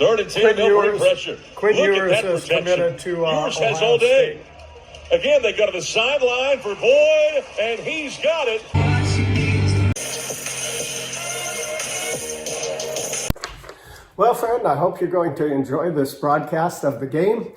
Third and 10, no putting pressure. Quinn Look Ewers at that is protection. committed to Ewers has Ohio all day. State. Again, they go to the sideline for Boyd, and he's got it. Well, friend, I hope you're going to enjoy this broadcast of the game.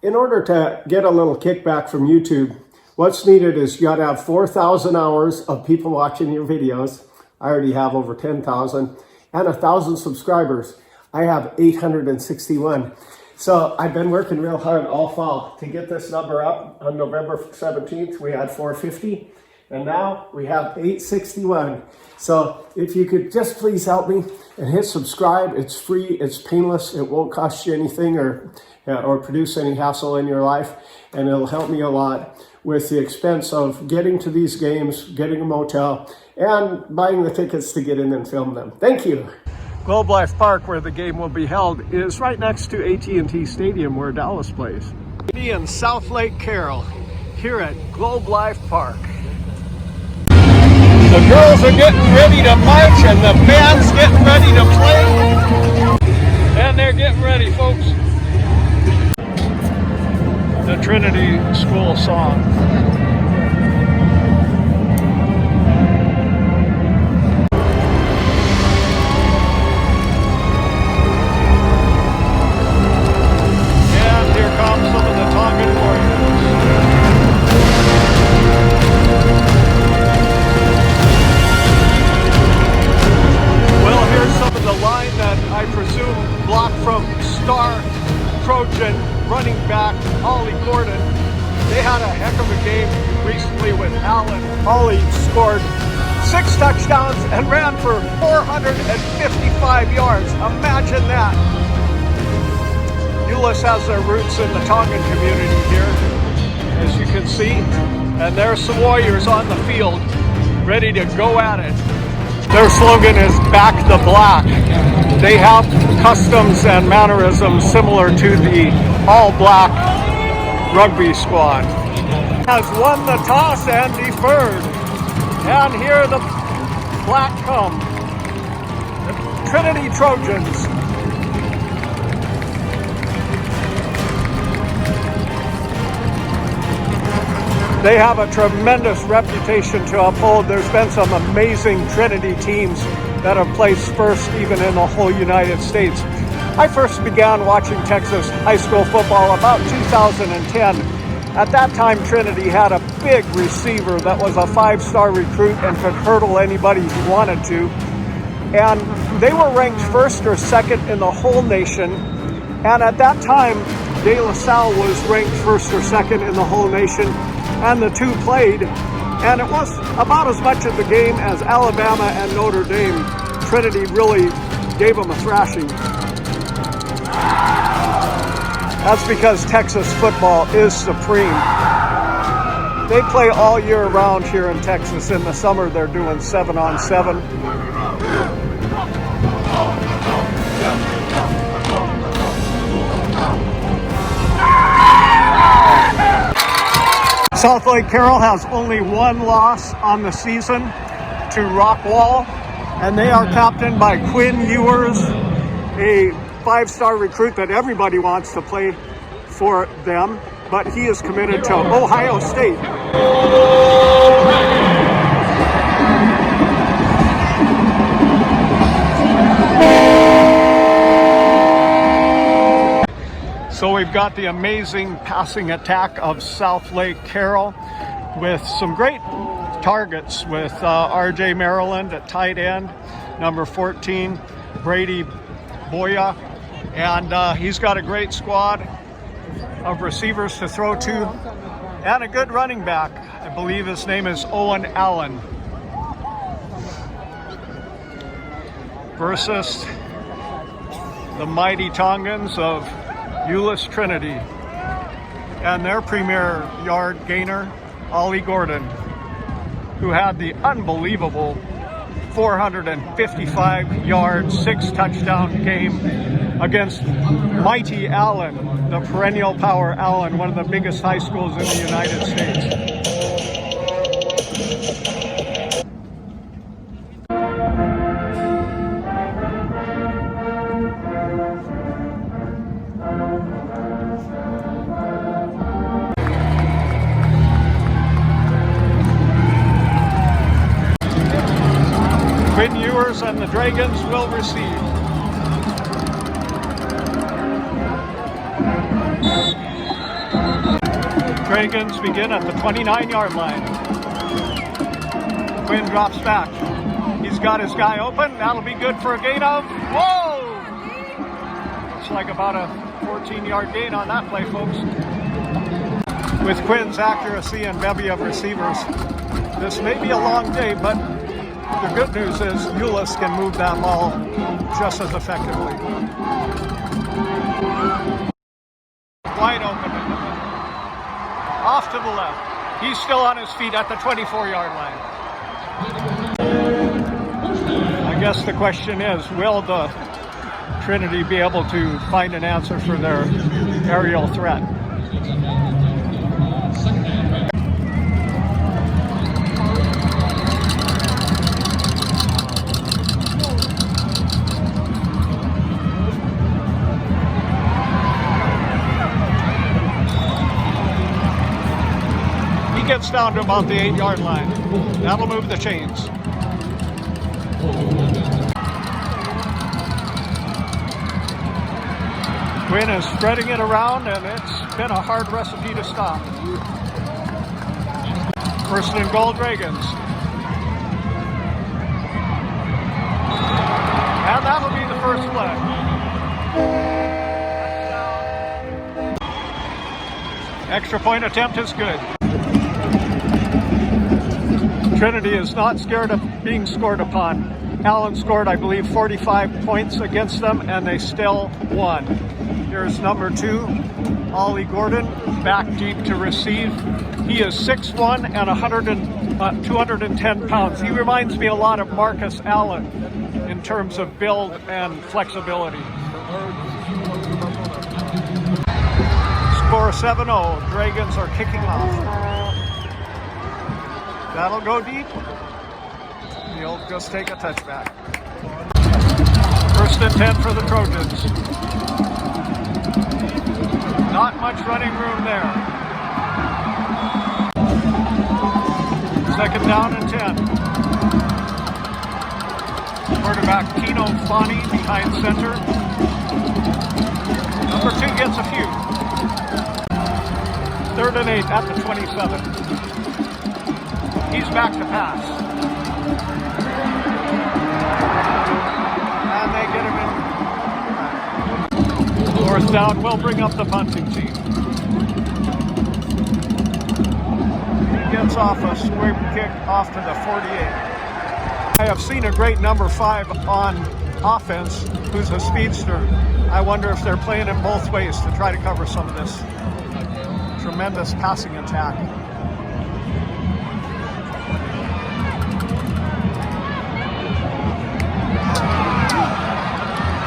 In order to get a little kickback from YouTube, what's needed is you got to have 4,000 hours of people watching your videos. I already have over 10,000, and 1,000 subscribers. I have 861. So I've been working real hard all fall to get this number up. On November 17th, we had 450, and now we have 861. So if you could just please help me and hit subscribe. It's free, it's painless, it won't cost you anything or produce any hassle in your life, and it'll help me a lot with the expense of getting to these games, getting a motel, and buying the tickets to get in and film them. Thank you. Globe Life Park, where the game will be held, is right next to AT&T Stadium, where Dallas plays. In South Lake Carroll, here at Globe Life Park. The girls are getting ready to march, and the band's getting ready to play. And they're getting ready, folks. The Trinity School song. Trojan running back Ollie Gordon. They had a heck of a game recently with Allen. Ollie scored 6 touchdowns and ran for 455 yards. Imagine that. Euless has their roots in the Tongan community here, as you can see. And there's some Warriors on the field ready to go at it. Their slogan is "Back the Black." They have customs and mannerisms similar to the all-black rugby squad. Has won the toss and deferred. And here the Black come. The Trinity Trojans. They have a tremendous reputation to uphold. There's been some amazing Trinity teams that have placed first even in the whole United States. I first began watching Texas high school football about 2010. At that time, Trinity had a big receiver that was a 5-star recruit and could hurdle anybody he wanted to. And they were ranked first or second in the whole nation. And at that time, De La Salle was ranked first or second in the whole nation. And the two played, and it was about as much of the game as Alabama and Notre Dame. Trinity really gave them a thrashing. That's because Texas football is supreme. They play all year round here in Texas. In the summer, they're doing 7-on-7. South Lake Carroll has only one loss on the season to Rockwall, and they are captained by Quinn Ewers, a 5-star recruit that everybody wants to play for them, but he is committed to Ohio State. So we've got the amazing passing attack of South Lake Carroll with some great targets with RJ Maryland at tight end, number 14, Brady Boya, and he's got a great squad of receivers to throw to and a good running back. I believe his name is Owen Allen. Versus the mighty Tongans of Euless Trinity and their premier yard gainer, Ollie Gordon, who had the unbelievable 455 yard, 6 touchdown game against mighty Allen, the perennial power Allen, one of the biggest high schools in the United States. Quinn Ewers and the Dragons will receive. Dragons begin at the 29-yard line. Quinn drops back. He's got his guy open. That'll be good for a gain of, whoa! Looks like about a 14-yard gain on that play, folks. With Quinn's accuracy and bevy of receivers, this may be a long day, but the good news is Euless can move that ball just as effectively. Wide open. Off to the left. He's still on his feet at the 24-yard line. I guess the question is, will the Trinity be able to find an answer for their aerial threat? He gets down to about the 8-yard line. That'll move the chains. Quinn is spreading it around, and it's been a hard recipe to stop. First and goal, Dragons. And that'll be the first play. Extra point attempt is good. Trinity is not scared of being scored upon. Allen scored, I believe, 45 points against them, and they still won. Here's number 2, Ollie Gordon, back deep to receive. He is 6'1" and 210 pounds. He reminds me a lot of Marcus Allen in terms of build and flexibility. Score 7-0. Dragons are kicking off. That'll go deep. He'll just take a touchback. First and 10 for the Trojans. Not much running room there. Second down and 10. Quarterback Tino Fani behind center. Number 2 gets a few. Third and 8 at the 27. He's back to pass. And they get him in. Fourth down will bring up the punting team. He gets off a squib kick off to the 48. I have seen a great number 5 on offense who's a speedster. I wonder if they're playing it both ways to try to cover some of this tremendous passing attack.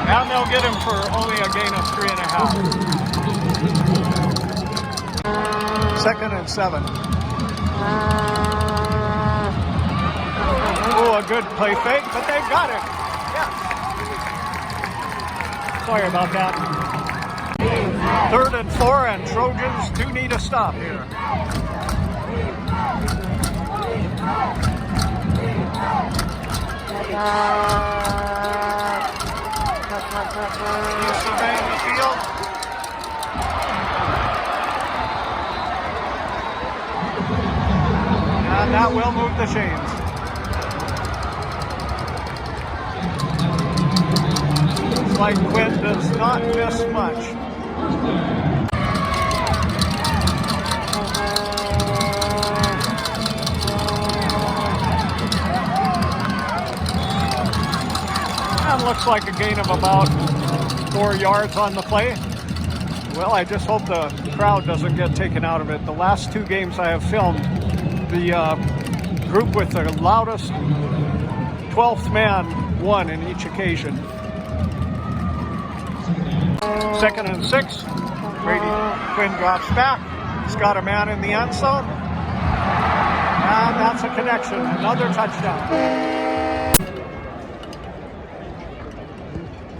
And they'll get him for only a gain of 3.5. Second and 7. Oh, a good play fake, but they've got it. Yeah. Sorry about that. Third and 4, and Trojans do need a stop here. He's surveying the field. And that will move the chains. Looks like Quinn does not miss much. And looks like a gain of about 4 yards on the play. Well, I just hope the crowd doesn't get taken out of it. The last 2 games I have filmed, the group with the loudest 12th man won in each occasion. Second and 6. Quinn drops back. He's got a man in the end zone. And that's a connection. Another touchdown.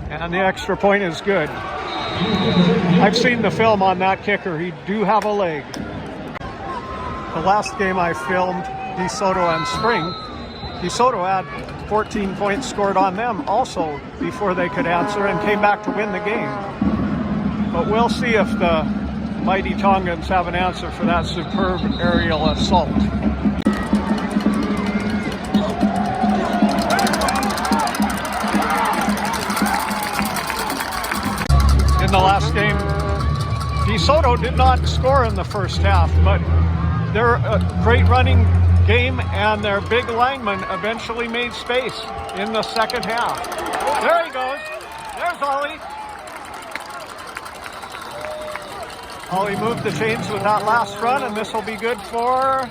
And the extra point is good. I've seen the film on that kicker. He do have a leg. The last game I filmed, DeSoto and Spring, DeSoto had 14 points scored on them also before they could answer and came back to win the game. But we'll see if the mighty Tongans have an answer for that superb aerial assault. In the last game, DeSoto did not score in the first half, but their great running game and their big lineman eventually made space in the second half. There he goes. There's Ollie. Ollie moved the chains with that last run, and this will be good for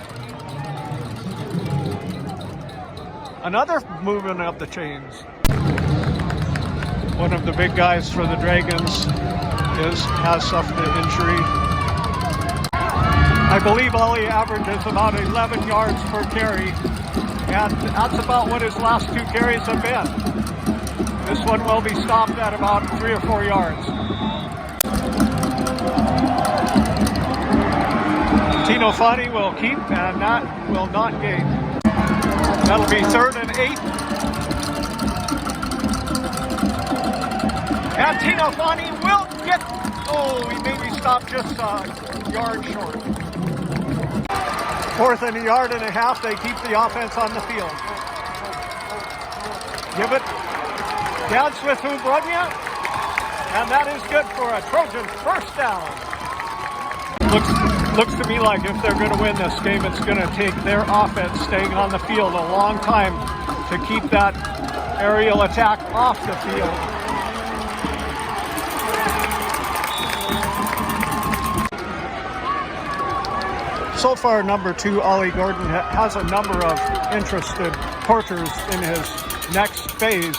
another movement of the chains. One of the big guys for the Dragons has suffered an injury. I believe Ollie averages about 11 yards per carry, and that's about what his last 2 carries have been. This one will be stopped at about 3 or 4 yards. Tino Fani will keep, and that will not gain. That'll be 3rd and 8. And Tino Fani will get, he maybe stopped just a yard short. 4th and a yard and a half, they keep the offense on the field. Give it, dance with Ubronia, and that is good for a Trojan first down. Looks to me like if they're going to win this game, it's going to take their offense staying on the field a long time to keep that aerial attack off the field. So far, number 2, Ollie Gordon, has a number of interested porters in his next phase.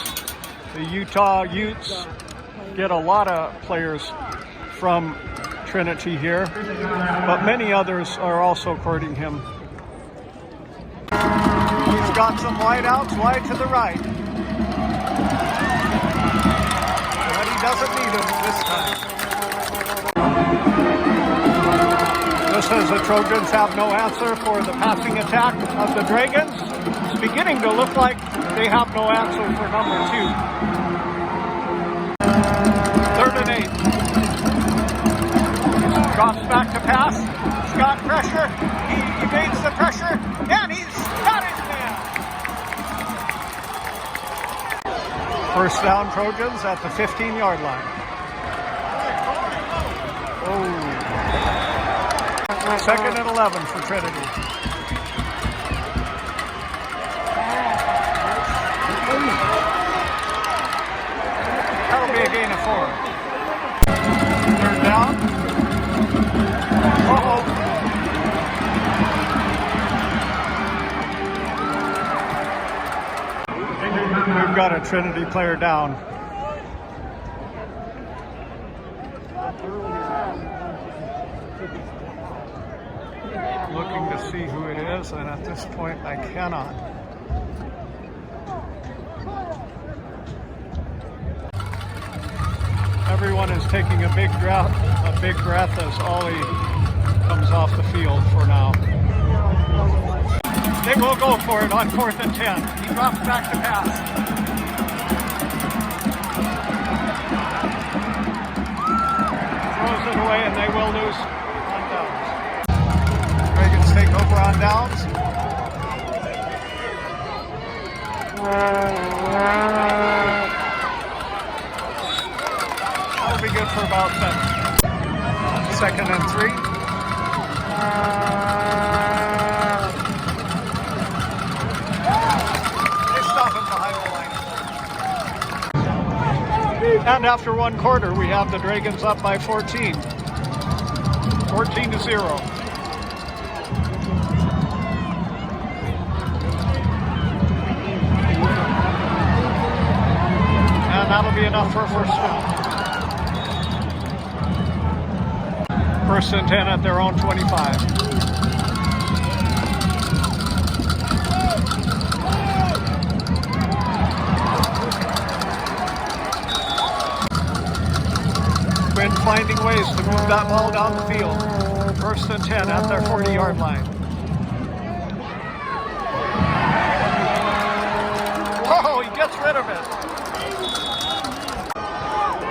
The Utah Utes get a lot of players from Trinity here, but many others are also courting him. He's got some wide outs, wide to the right. But he doesn't need them this time. Just as the Trojans have no answer for the passing attack of the Dragons, it's beginning to look like they have no answer for number 2. 3rd and 8. Drops back to pass. He's got pressure. He evades the pressure, and he's got his man. First down, Trojans at the 15-yard line. Oh. 2nd and 11 for Trinity. That'll be a gain of 4. 3rd down. We've got a Trinity player down. Looking to see who it is, and at this point I cannot. Everyone is taking a big breath as Ollie comes off the field for now. They will go for it on 4th and 10. He drops back to pass. Throws it away, and they will lose on downs. Dragons take over on downs. That'll be good for about 7. 2nd and 3. And after 1 quarter, we have the Dragons up by 14. 14-0. And that'll be enough for a first down. 1st and 10 at their own 25. Finding ways to move that ball down the field. 1st and 10 at their 40-yard line. rid of it.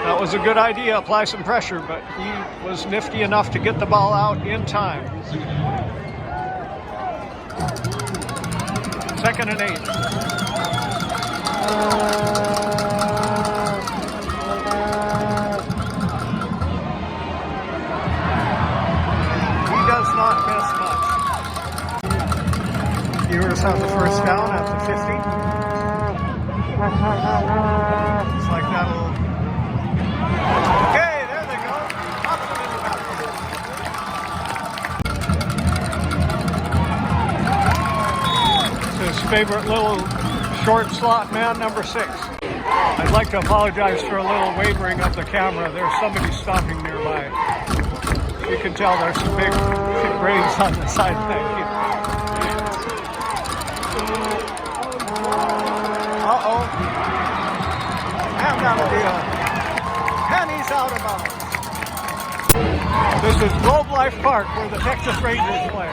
That was a good idea, apply some pressure, but he was nifty enough to get the ball out in time. 2nd and 8. He does not miss much. Viewers have the first down at the 50. Looks like that'll... Okay, there they go. Pops it in the backfield. His favorite little short slot man, number 6. I'd like to apologize for a little wavering of the camera. There's somebody stopping nearby. You can tell there's some big brains on the side of that kid. Uh-oh. And that'll be and he's out of bounds. This is Globe Life Park where the Texas Rangers play.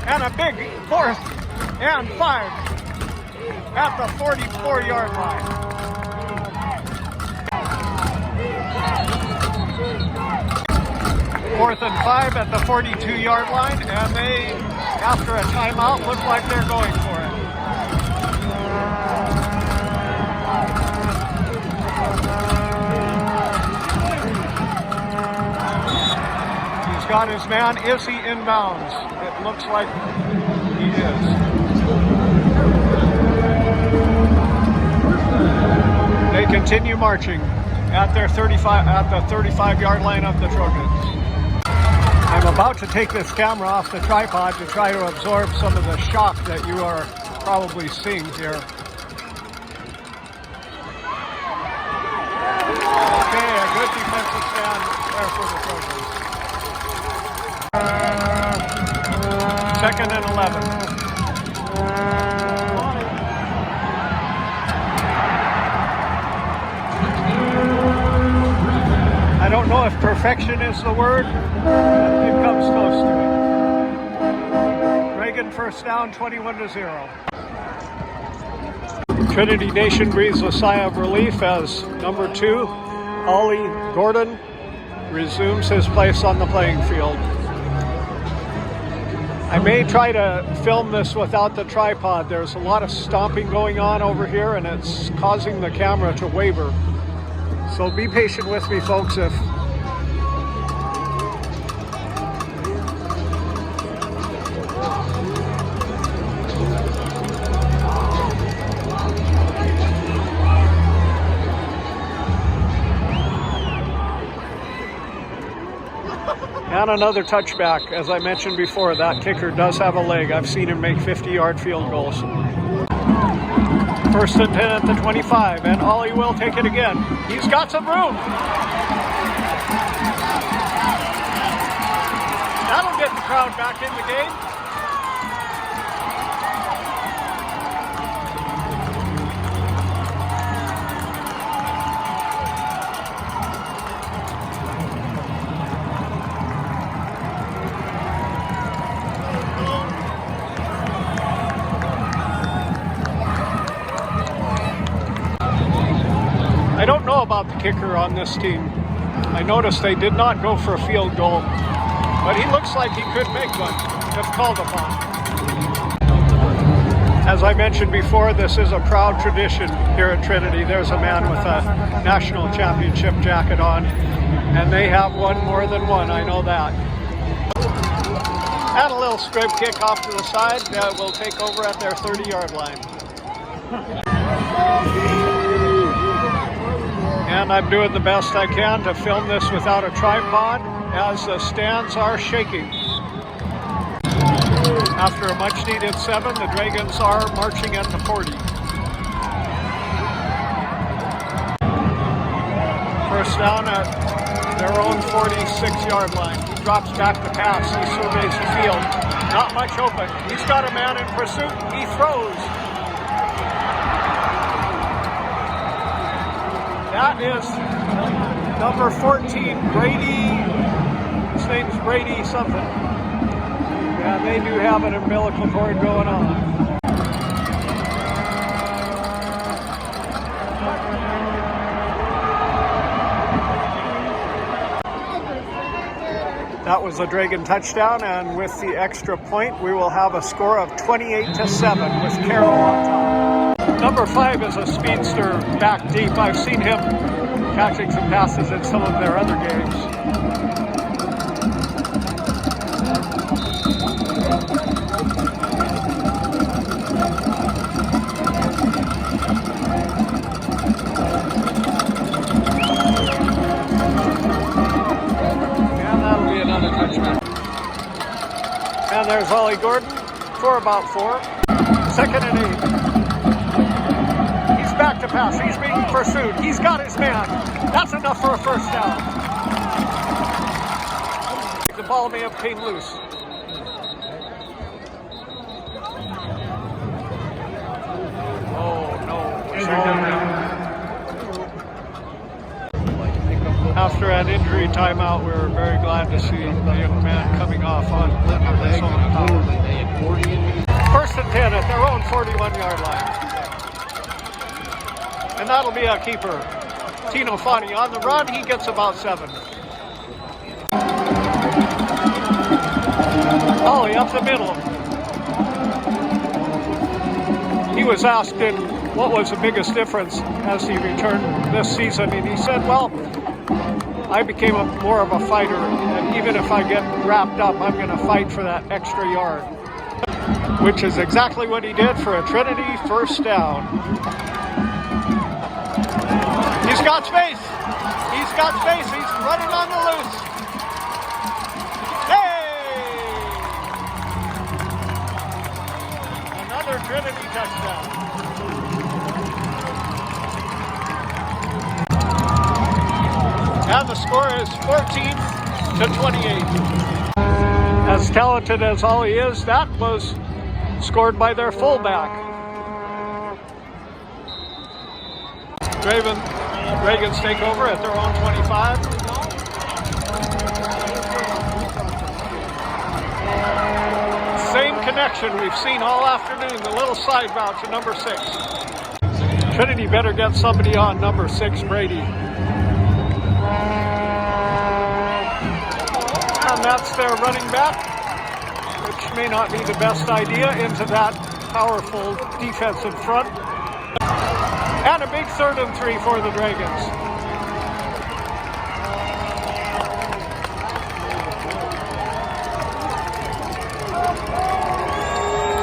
And a big 4th and 5 at the 44-yard line. Fourth and 5 at the 42-yard line, and they, after a timeout, look like they're going for it. He's got his man. Is he in bounds? It looks like he is. They continue marching at their 35-yard line of the Trojans. I'm about to take this camera off the tripod to try to absorb some of the shock that you are probably seeing here. Okay, a good defensive stand there for the Trojans. 2nd and 11. I don't know if perfection is the word. It comes close to it. Reagan first down, 21-0. Trinity Nation breathes a sigh of relief as number 2, Ollie Gordon, resumes his place on the playing field. I may try to film this without the tripod. There's a lot of stomping going on over here and it's causing the camera to waver. So be patient with me, folks, if and another touchback. As I mentioned before, that kicker does have a leg. I've seen him make 50-yard field goals. 1st and 10 at the 25, and Ollie will take it again. He's got some room. That'll get the crowd back in the game. I don't know about the kicker on this team. I noticed they did not go for a field goal, but he looks like he could make one if called upon. As I mentioned before, this is a proud tradition here at Trinity. There's a man with a national championship jacket on, and they have won more than one, I know that. And a little strip kick off to the side that will take over at their 30-yard line. And I'm doing the best I can to film this without a tripod as the stands are shaking. After a much-needed 7, the Dragons are marching at the 40. First down at their own 46-yard line. He drops back the pass. He surveys the field. Not much open. He's got a man in pursuit. He throws. That is number 14, Brady. His name's Brady something. Yeah, they do have an umbilical cord going on. That was a Dragon touchdown, and with the extra point, we will have a score of 28-7 with Carrol on top. Number 5 is a speedster back deep. I've seen him catching some passes in some of their other games. And there's Ollie Gordon for about 4. 2nd and 8. He's back to pass. He's being pursued. He's got his man. That's enough for a first down. The ball may have came loose. Oh, no. After an injury timeout, we were very glad to see the young man coming off on his own power. 1st and 10 at their own 41-yard line. And that'll be a keeper. Tino Fani on the run, he gets about 7. Ollie up the middle. He was asked what was the biggest difference as he returned this season, and he said, well, I became more of a fighter, and even if I get wrapped up, I'm going to fight for that extra yard, which is exactly what he did for a Trinity first down. He's got space. He's got space. He's running on the loose. Hey! Another Trinity touchdown. And the score is 14-28. As talented as Ollie is, that was scored by their fullback. Ravens take over at their own 25. Same connection we've seen all afternoon, the little side route to number 6. Trinity better get somebody on number 6, Brady. And that's their running back, which may not be the best idea into that powerful defensive front. And a big 3rd and 3 for the Dragons.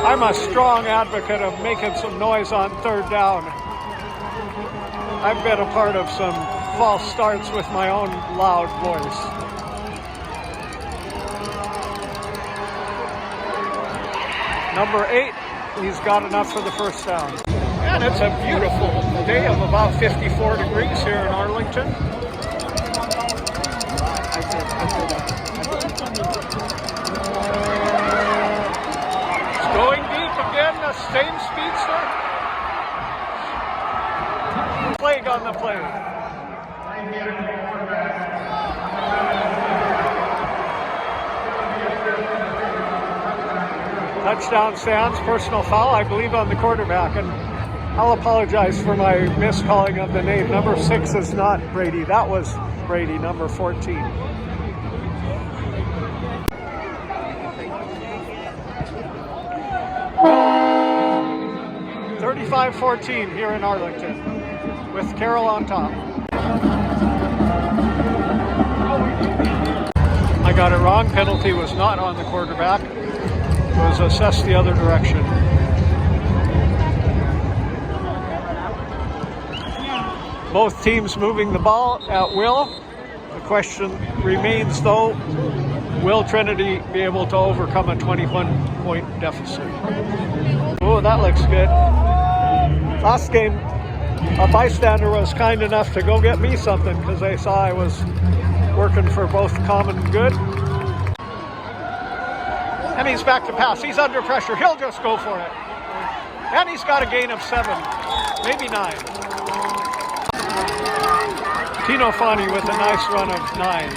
I'm a strong advocate of making some noise on 3rd down. I've been a part of some false starts with my own loud voice. Number 8, he's got enough for the first down. And it's a beautiful day of about 54 degrees here in Arlington. It's going deep again, the same speedster. Flag on the play. Touchdown stands, personal foul, I believe, on the quarterback, and I'll apologize for my miscalling of the name. Number 6 is not Brady. That was Brady, number 14. (35-14) here in Arlington, with Carrol on top. I got it wrong. Penalty was not on the quarterback. It was assessed the other direction. Both teams moving the ball at will. The question remains, though, will Trinity be able to overcome a 21-point deficit? Oh, that looks good. Last game, a bystander was kind enough to go get me something because they saw I was working for both common good. And he's back to pass. He's under pressure. He'll just go for it. And he's got a gain of 7, maybe 9. Tino Fani with a nice run of 9.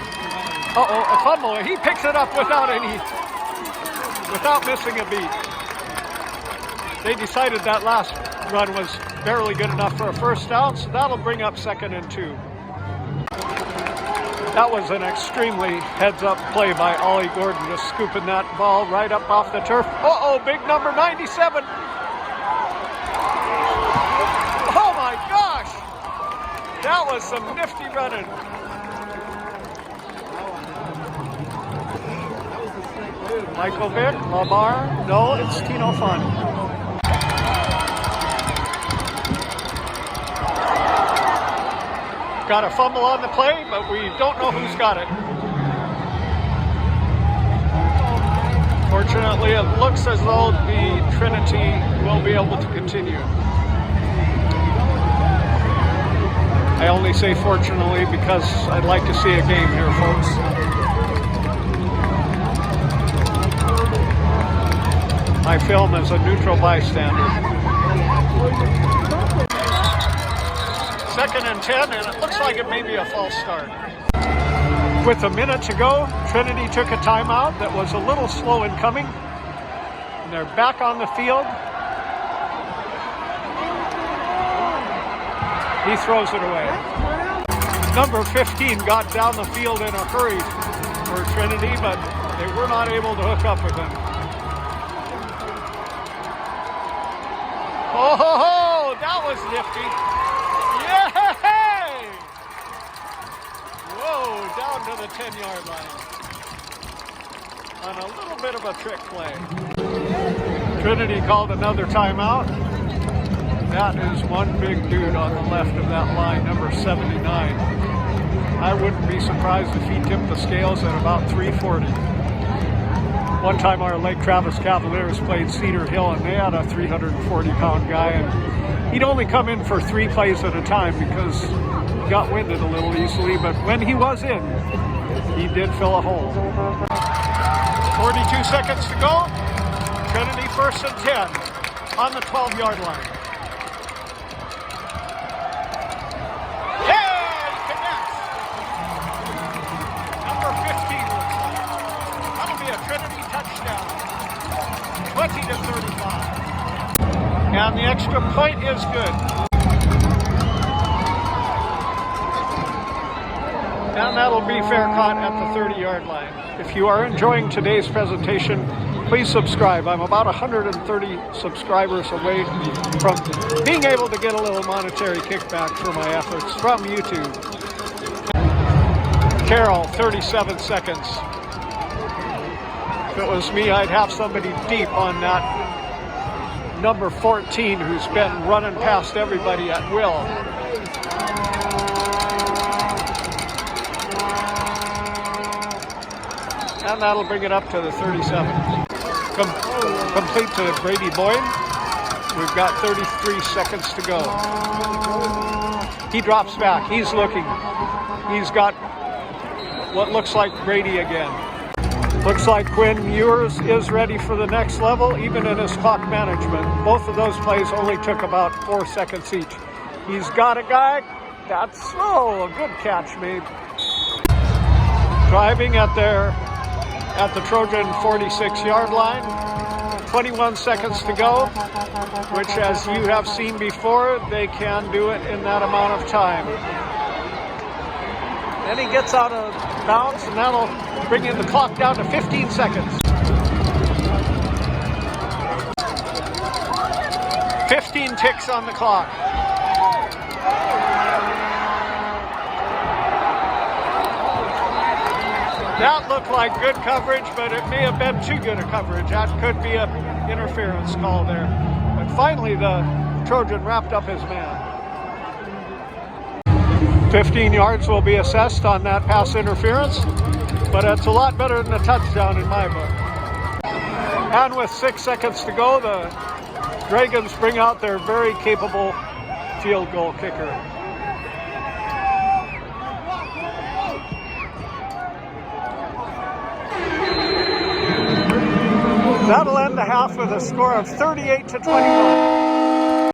Uh-oh, a fumble. He picks it up without missing a beat. They decided that last run was barely good enough for a first down, so that'll bring up 2nd and 2. That was an extremely heads-up play by Ollie Gordon, just scooping that ball right up off the turf. Uh-oh, big number 97. Oh my gosh! That was some nifty running. Michael Vick, Lamar, no, it's Tino Fun. Got a fumble on the play, but we don't know who's got it. Fortunately, it looks as though the Trinity will be able to continue. I only say fortunately because I'd like to see a game here, folks. I film as a neutral bystander. 2nd and 10, and it looks like it may be a false start. With a minute to go, Trinity took a timeout that was a little slow in coming. And they're back on the field. He throws it away. Number 15 got down the field in a hurry for Trinity, but they were not able to hook up with him. Oh, ho, ho, that was nifty. Yay! Whoa, down to the 10-yard line. On a little bit of a trick play. Trinity called another timeout. That is one big dude on the left of that line, number 79. I wouldn't be surprised if he tipped the scales at about 340. One time our Lake Travis Cavaliers played Cedar Hill, and they had a 340-pound guy, and he'd only come in for 3 plays at a time because he got winded a little easily, but when he was in, he did fill a hole. 42 seconds to go. Trinity 1st and 10 on the 12-yard line. Touchdown. 20 to 35. And the extra point is good. And that'll be fair caught at the 30-yard line. If you are enjoying today's presentation, please subscribe. I'm about 130 subscribers away from being able to get a little monetary kickback for my efforts from YouTube. Carrol, 37 seconds. If it was me, I'd have somebody deep on that number 14 who's been running past everybody at will. And that'll bring it up to the 37. Complete to Brady Boyd. We've got 33 seconds to go. He drops back. He's looking. He's got what looks like Brady again. Looks like Quinn Ewers is ready for the next level, even in his clock management. Both of those plays only took about 4 seconds each. He's got a guy. That's a good catch made. Driving at the Trojan 46-yard line. 21 seconds to go, which, as you have seen before, they can do it in that amount of time. Then he gets out of bounds, and that'll bring in the clock down to 15 seconds. 15 ticks on the clock. That looked like good coverage, but it may have been too good a coverage. That could be an interference call there. But finally, the Trojan wrapped up his man. 15 yards will be assessed on that pass interference, but it's a lot better than a touchdown in my book. And with 6 seconds to go, the Dragons bring out their very capable field goal kicker. That'll end the half with a score of 38 to 21.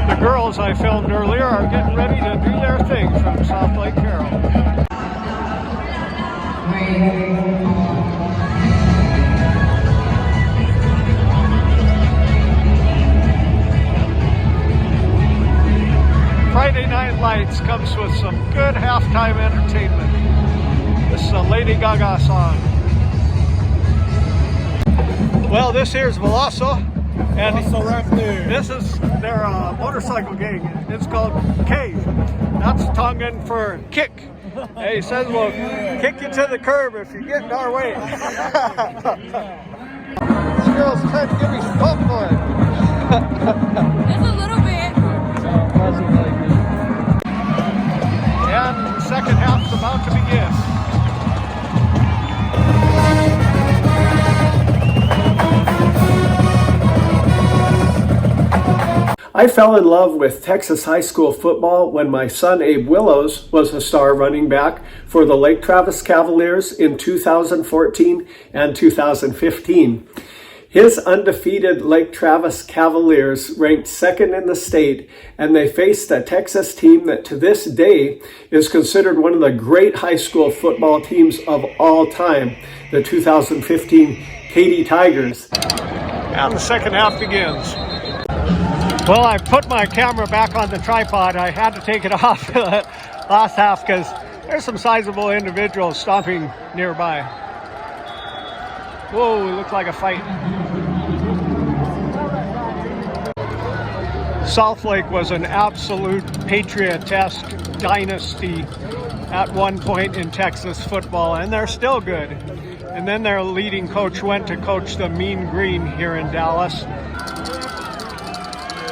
The girls I filmed earlier are getting ready to do their thing from South Lake Carrol. Friday Night lights comes with some good halftime entertainment. This is a Lady Gaga song. Well, this here's Veloso, and this is their motorcycle gang. It's called K. That's Tongan for kick. He says we'll kick you to the curb if you get in our way. This girl's trying to give me smoke for it. Just a little bit. And the second half's about to begin. I fell in love with Texas high school football when my son Abe Willows was a star running back for the Lake Travis Cavaliers in 2014 and 2015. His undefeated Lake Travis Cavaliers ranked second in the state, and they faced a Texas team that to this day is considered one of the great high school football teams of all time, the 2015 Katy Tigers. And the second half begins. Well, I put my camera back on the tripod. I had to take it off the last half because there's some sizable individuals stomping nearby. Whoa, it looks like a fight. Southlake was an absolute patriot-esque dynasty at one point in Texas football, and they're still good. And then their leading coach went to coach the Mean Green here in Dallas.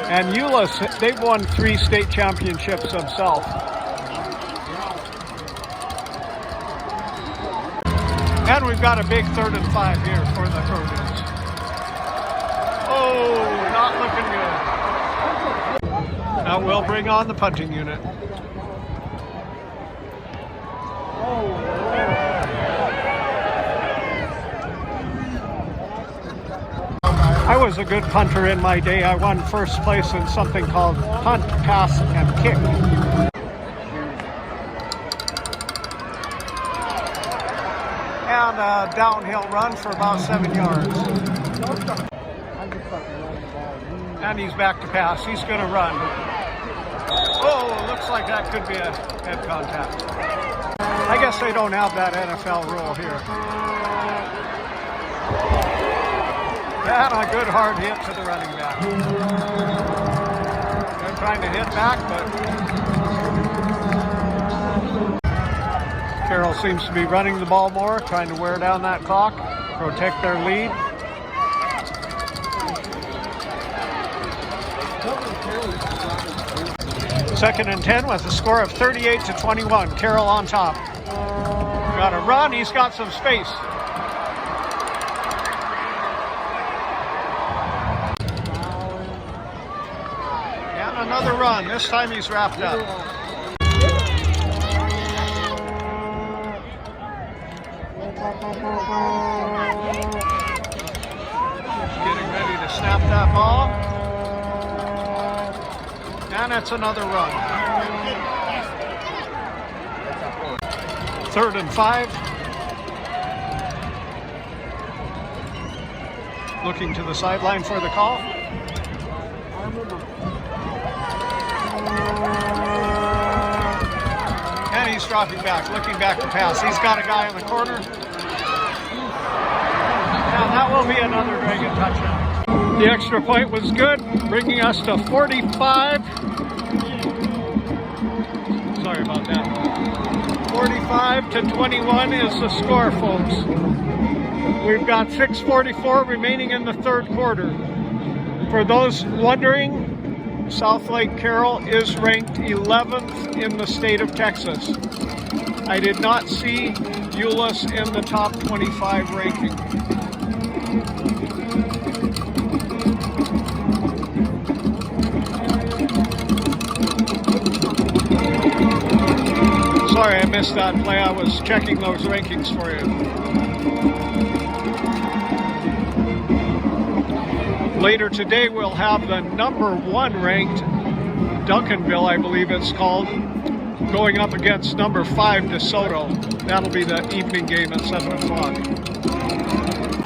And Euless, they've won 3 state championships themselves. And we've got a big 3rd and 5 here for the Trojans. Oh, not looking good. Now we'll bring on the punting unit. I was a good punter in my day. I won first place in something called punt, pass, and kick. And a downhill run for about 7 yards. And he's back to pass. He's going to run. Oh, looks like that could be a head contact. I guess they don't have that NFL rule here. And a good hard hit to the running back. They're trying to hit back, but Carrol seems to be running the ball more, trying to wear down that clock, protect their lead. Second and 10 with a score of 38-21. Carrol on top. Got to run. He's got some space. Another run. This time he's wrapped up. Getting ready to snap that ball. And it's another run. 3rd and 5. Looking to the sideline for the call. And he's dropping back, looking back to pass. He's got a guy in the corner. Now that will be another Dragon touchdown. The extra point was good, bringing us to 45. Sorry about that. 45-21 is the score, folks. We've got 6:44 remaining in the 3rd quarter. For those wondering, Southlake Carrol is ranked 11th in the state of Texas. I did not see Euless in the top 25 ranking. Sorry I missed that play. I was checking those rankings for you. Later today, we'll have the number 1 ranked Duncanville, I believe it's called, going up against number 5 DeSoto. That'll be the evening game at 7 o'clock.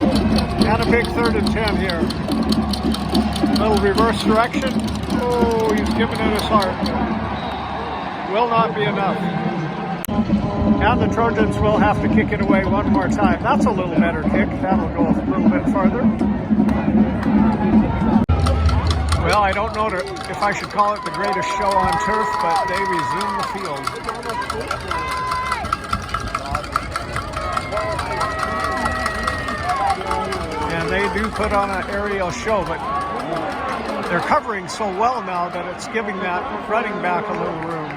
And a big 3rd and 10 here. Little reverse direction. Oh, he's giving it his heart. will not be enough. And the Trojans will have to kick it away one more time. That's a little better kick. That'll go a little bit farther. Well, I don't know if I should call it the greatest show on turf, but they resume the field. And they do put on an aerial show, but they're covering so well now that it's giving that running back a little room.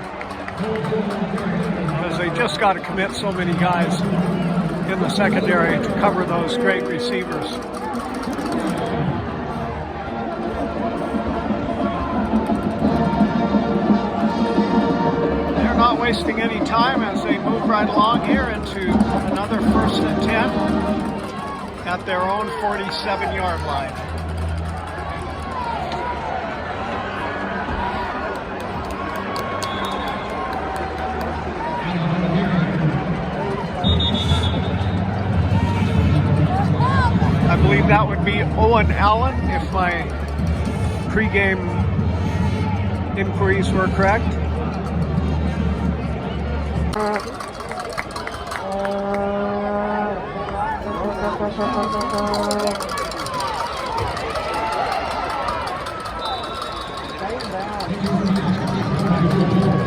Because they just got to commit so many guys in the secondary to cover those great receivers. They're not wasting any time as they move right along here into another 1st and 10 at their own 47-yard line. I believe that would be Owen Allen, if my pregame inquiries were correct.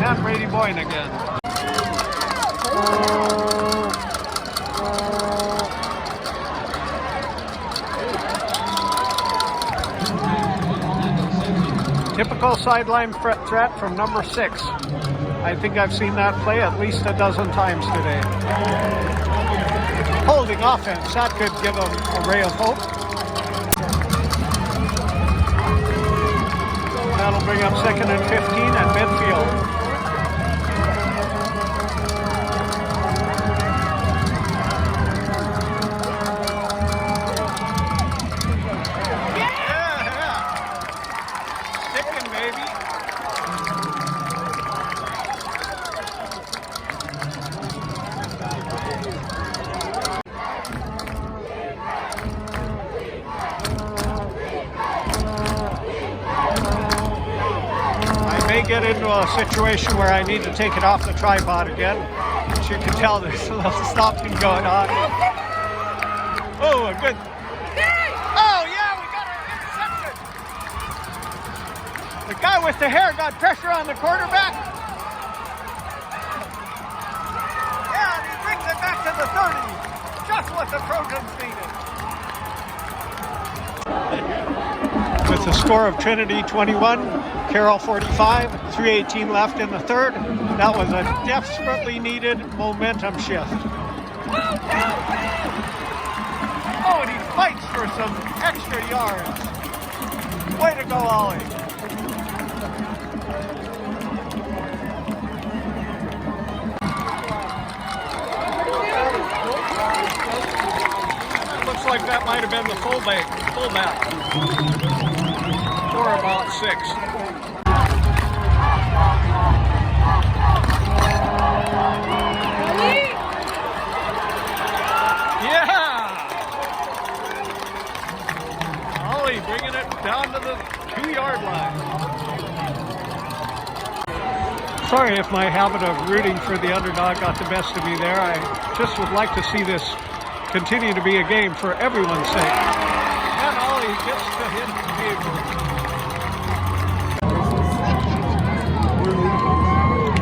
And Brady Boyne again. Typical sideline threat from number 6. I think I've seen that play at least a dozen times today. Holding offense, that could give them a ray of hope. That'll bring up 2nd and 15 at midfield. Get into a situation where I need to take it off the tripod again. As you can tell, there's a little stomping going on. Oh, a good. Oh, yeah, we got our interception. The guy with the hair got pressure on the quarterback. Yeah, and he brings it back to the 30. Just what the Trojans needed. With the score of Trinity 21, Carrol 45, 3:18 left in the 3rd. That was a desperately needed momentum shift. Oh, and he fights for some extra yards. Way to go, Ollie. Looks like that might have been the fullback. Or about 6. Bringing it down to the 2-yard line. Sorry if my habit of rooting for the underdog got the best of me there. I just would like to see this continue to be a game for everyone's sake. And Ollie gets to hit the vehicle.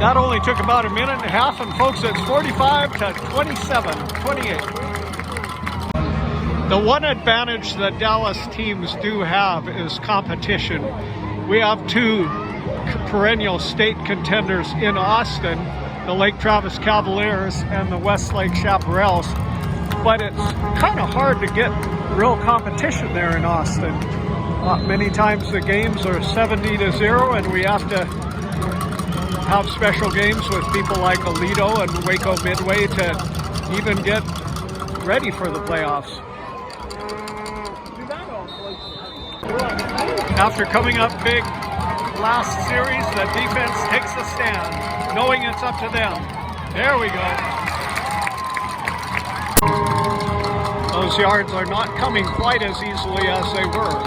That only took about a minute and a half, and folks, it's 45 to 28. The one advantage that Dallas teams do have is competition. We have 2 perennial state contenders in Austin, the Lake Travis Cavaliers and the Westlake Chaparrals, but it's kind of hard to get real competition there in Austin. Many times the games are 70-0, and we have to have special games with people like Aledo and Waco Midway to even get ready for the playoffs. After coming up big last series, the defense takes a stand, knowing it's up to them. There we go. Those yards are not coming quite as easily as they were.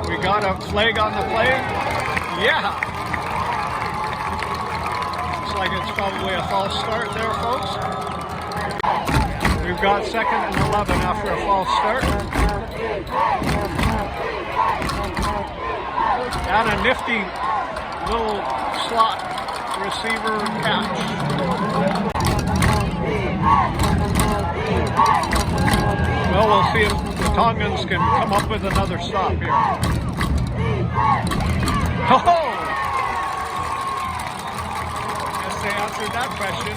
We got a flag on the play. Yeah. Looks like it's probably a false start there, folks. We've got 2nd and 11 after a false start. And a nifty little slot receiver catch. Well, we'll see if the Tongans can come up with another stop here. Oh! Guess they answered that question.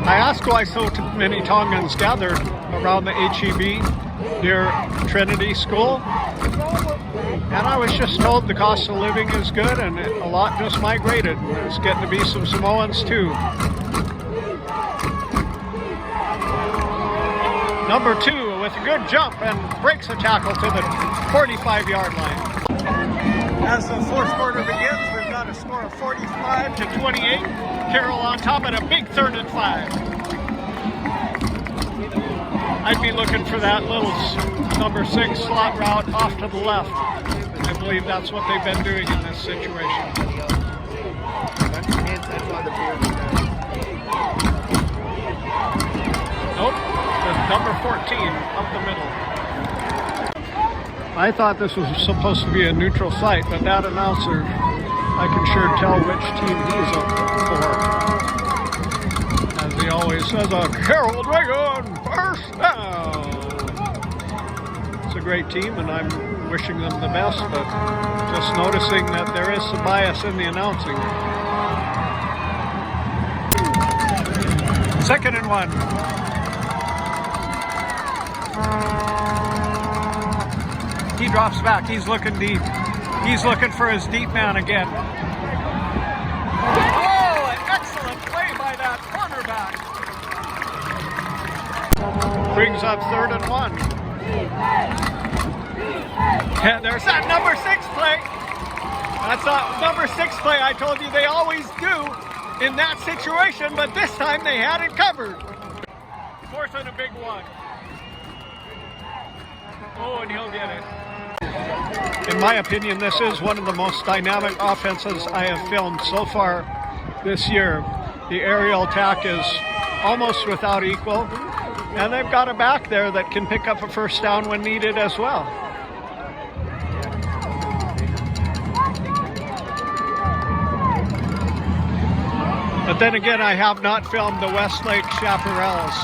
I asked why so many Tongans gathered around the HEB near Trinity School, and I was just told the cost of living is good and a lot just migrated. There's getting to be some Samoans too. Number 2 with a good jump and breaks a tackle to the 45-yard line. As the 4th quarter begins, we've got a score of 45-28. Carrol on top at a big 3rd and 5. I'd be looking for that little number 6 slot route off to the left. I believe that's what they've been doing in this situation. Nope, the number 14 up the middle. I thought this was supposed to be a neutral site, but that announcer, I can sure tell which team he's up for. As he always says, a Carrol Dragon first down. It's a great team, and I'm wishing them the best, but just noticing that there is some bias in the announcing. 2nd and 1. He drops back. He's looking deep. He's looking for his deep man again. Oh, an excellent play by that cornerback. Brings up 3rd and 1. And there's that number 6 play. That's a number 6 play I told you they always do in that situation, but this time they had it covered. 4th and a big 1. Oh, and he'll get it. In my opinion, this is one of the most dynamic offenses I have filmed so far this year. The aerial attack is almost without equal, and they've got a back there that can pick up a 1st down when needed as well. But then again, I have not filmed the Westlake Chaparrals,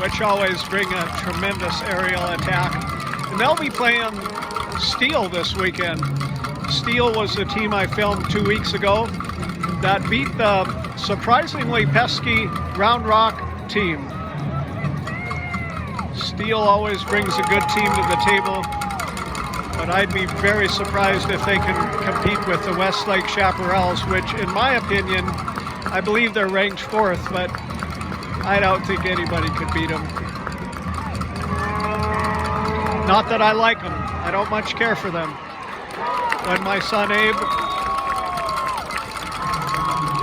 which always bring a tremendous aerial attack. And they'll be playing Steele this weekend. Steele was the team I filmed 2 weeks ago that beat the surprisingly pesky Round Rock team. Steele always brings a good team to the table, but I'd be very surprised if they can compete with the Westlake Chaparrals, which in my opinion, I believe they're ranked 4th, but I don't think anybody could beat them. Not that I like them. I don't much care for them. When my son Abe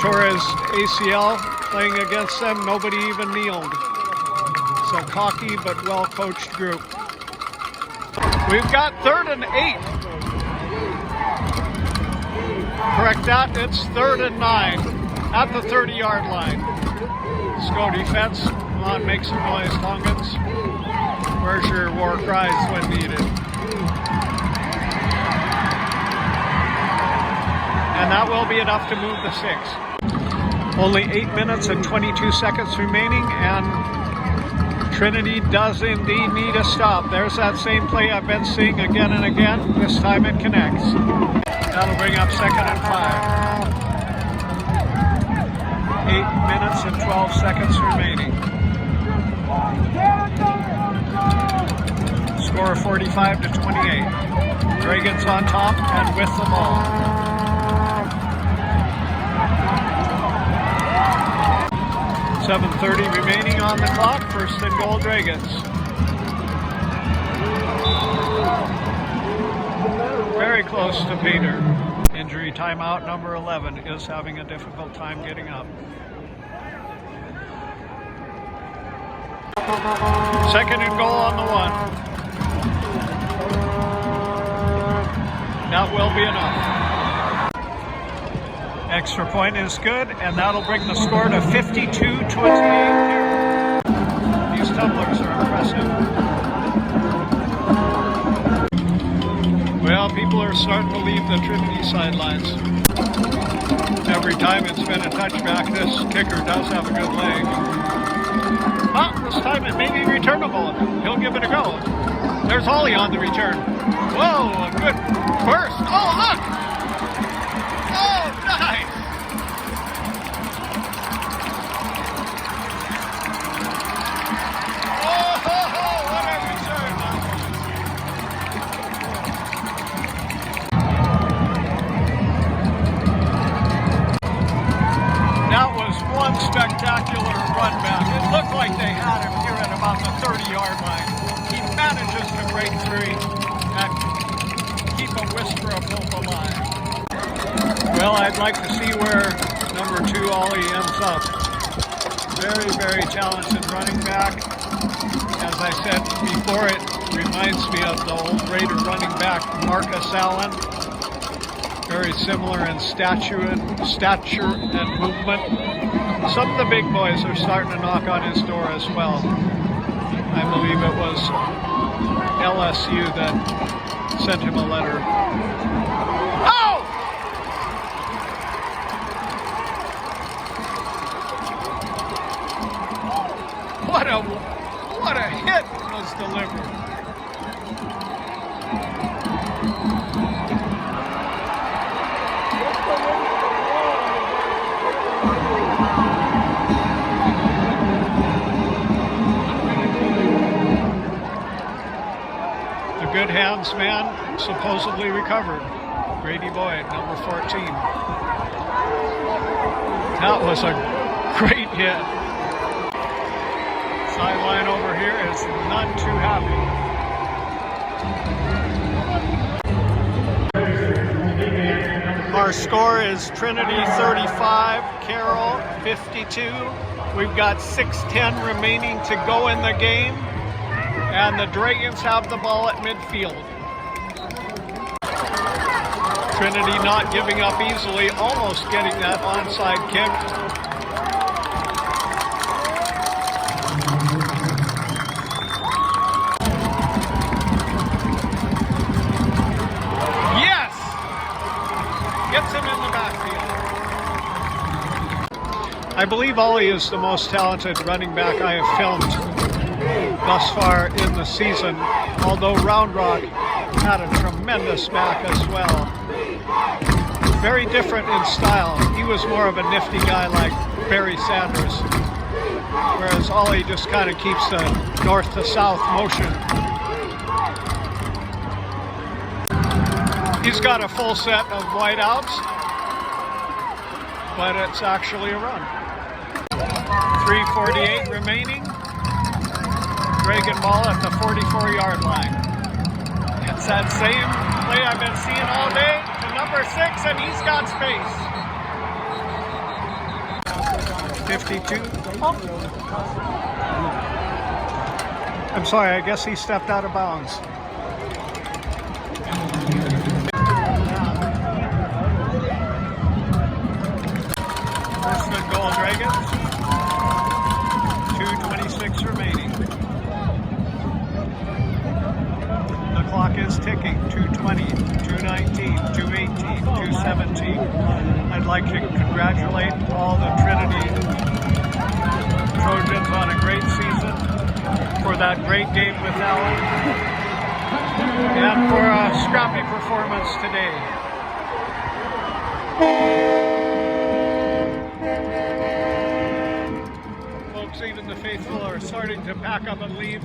tore his ACL playing against them, nobody even kneeled. It's a cocky but well-coached group. We've got 3rd and 8. Correct that, it's 3rd and 9 at the 30-yard line. Let's go defense. Come on, make some noise, Tongans. Where's your war cries when needed? And that will be enough to move the 6. Only 8 minutes and 22 seconds remaining, and Trinity does indeed need a stop. There's that same play I've been seeing again and again. This time it connects. That'll bring up 2nd and 5. 8 minutes and 12 seconds remaining. Score 45-28. Dragons on top and with the ball. .7:30 remaining on the clock. 1st and goal, Dragons. Very close to Peter. Injury timeout number 11 is having a difficult time getting up. 2nd and goal on the 1. That will be enough. Extra point is good, and that'll bring the score to 52-28. These tumblers are impressive. Well, people are starting to leave the Trinity sidelines. Every time it's been a touchback, this kicker does have a good leg. Oh, this time it may be returnable. He'll give it a go. There's Ollie on the return. Whoa, a good burst. Oh, look! Oh, nice! Oh, what a return! That was one spectacular run back. It looked like they had him here at about the 30-yard line. He manages to break free and keep a whisper of hope alive. Well, I'd like to see where number 2 Ollie ends up. Very, very talented running back. As I said before, it reminds me of the old Raider running back Marcus Allen. Very similar in stature and movement. Some of the big boys are starting to knock on his door as well. I believe it was LSU that sent him a letter. Oh! What a hit was delivered. The good hands man supposedly recovered. Grady Boyd, number 14. That was a great hit. Sideline over here is none too happy. Our score is Trinity 35, Carrol 52. We've got 6:10 remaining to go in the game, and the Dragons have the ball at midfield. Trinity not giving up easily, almost getting that onside kick. Yes! Gets him in the backfield. I believe Ollie is the most talented running back I have filmed thus far in the season, although Round Rock had a tremendous back as well. Very different in style. He was more of a nifty guy like Barry Sanders, whereas Ollie just kind of keeps the north to south motion. He's got a full set of wideouts, but it's actually a run. 3:48 remaining. Dragon ball at the 44-yard line. It's that same play I've been seeing all day to number 6, and he's got space. 52. Oh. I'm sorry, I guess he stepped out of bounds. First and goal, Dragons. 2:26 remaining. The clock is ticking. 2:20, 2:19, 2:18, 2:17. I'd like to congratulate all the Trinity Trojans on a great season, for that great game with Allen, and for a scrappy performance today. Folks, even the faithful are starting to pack up and leave.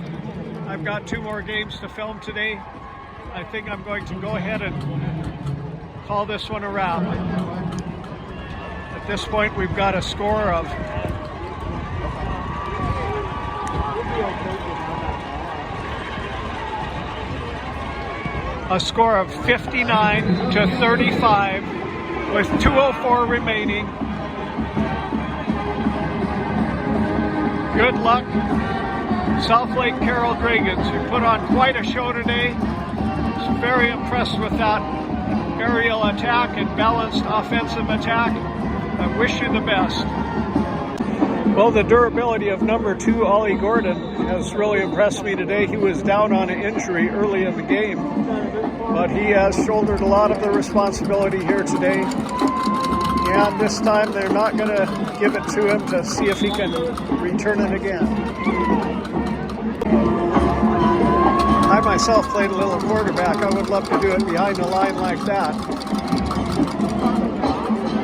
I've got 2 more games to film today. I think I'm going to go ahead and call this one a wrap. At this point, we've got a score of a score of 59-35 with 2:04 remaining. Good luck, South Lake Carrol Dragons. You put on quite a show today. was very impressed with that aerial attack and balanced offensive attack. I wish you the best. Well, the durability of number 2, Ollie Gordon, has really impressed me today. He was down on an injury early in the game, but he has shouldered a lot of the responsibility here today. And this time they're not going to give it to him to see if he can return it again. I myself played a little quarterback. I would love to do it behind the line like that.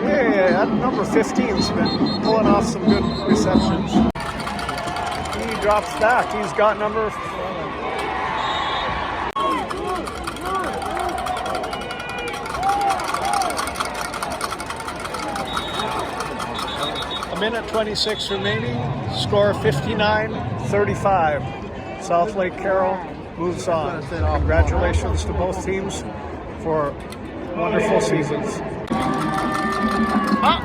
Yeah, that number 15's been pulling off some good receptions. He drops back. He's got number 1:26 remaining. Score 59-35. South Lake Carrol moves on. Congratulations to both teams for wonderful seasons.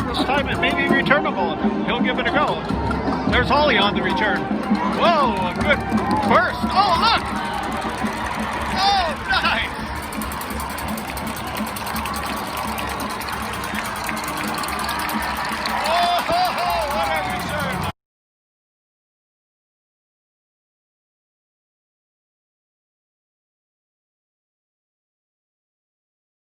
This time it may be returnable. He'll give it a go. There's Ollie on the return. Whoa, a good burst. Oh, look! Oh,